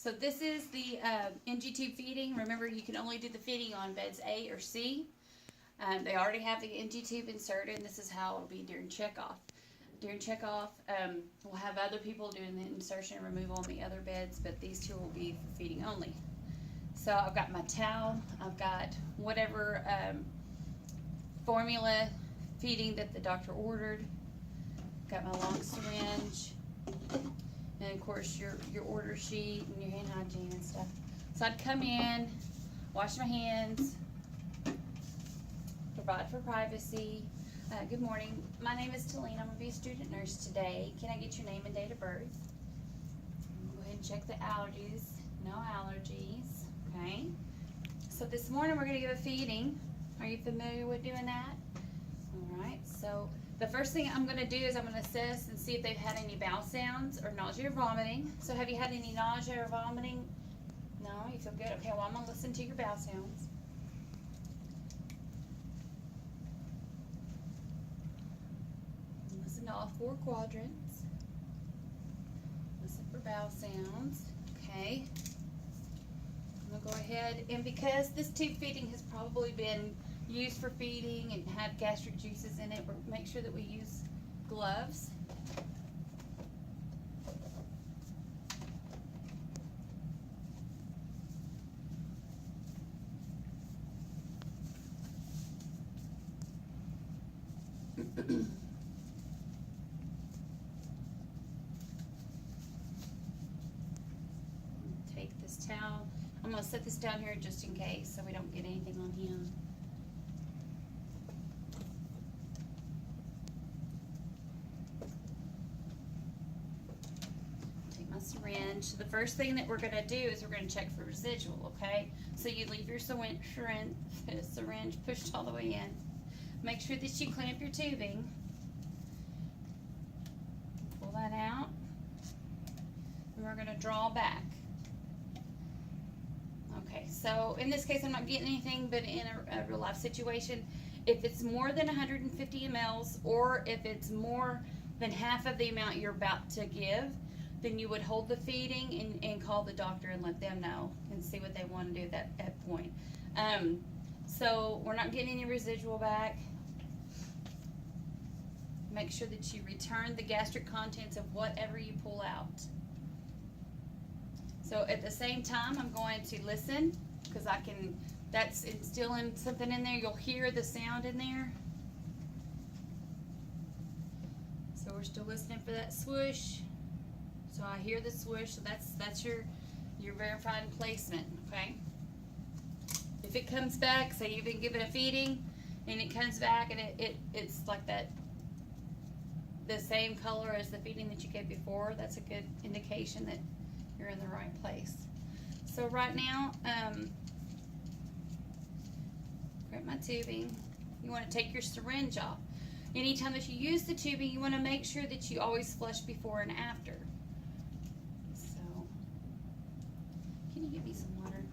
So this is the NG tube feeding. Remember, you can only do the feeding on beds A or C. They already have the NG tube inserted, and this is how it'll be during checkoff. During checkoff, we'll have other people doing the insertion and removal on the other beds, but these two will be for feeding only. So I've got my towel, I've got whatever formula feeding that the doctor ordered, got my long syringe, and of course your order sheet and your hand hygiene and stuff. So I'd come in, wash my hands, provide for privacy. Good morning. My name is Talene. I'm going to be a student nurse today. Can I get your name and date of birth? Go ahead and check the allergies. No allergies. Okay. So this morning we're going to give a feeding. Are you familiar with doing that? Alright. So the first thing I'm going to do is I'm going to assess and see if they've had any bowel sounds or nausea or vomiting. So have you had any nausea or vomiting? No? You feel good? Okay. Well, I'm going to listen to your bowel sounds. Listen to all 4 quadrants. Listen for bowel sounds. Okay. I'm going to go ahead, and because this tube feeding has probably been used for feeding and had gastric juices in it, make sure that we use gloves. Take this towel. I'm going to set this down here just in case so we don't get anything on him. Take my syringe. So the first thing that we're going to do is we're going to check for residual, okay? So you leave your syringe pushed all the way in. Make sure that you clamp your tubing. Pull that out. And we're going to draw back. Okay, so in this case I'm not getting anything, but in a real life situation, if it's more than 150 mLs or if it's more than half of the amount you're about to give, then you would hold the feeding and call the doctor and let them know and see what they want to do at that point. So we're not getting any residual back. Make sure that you return the gastric contents of whatever you pull out. So at the same time, I'm going to listen, because that's instilling something in there. You'll hear the sound in there. So we're still listening for that swoosh. So I hear the swoosh, so that's your verified placement, okay? If it comes back, say you've been given a feeding, and it comes back and it's like that, the same color as the feeding that you gave before, that's a good indication that you're in the right place. So right now, grab my tubing. You want to take your syringe off. Anytime that you use the tubing, you want to make sure that you always flush before and after. So, can you give me some water?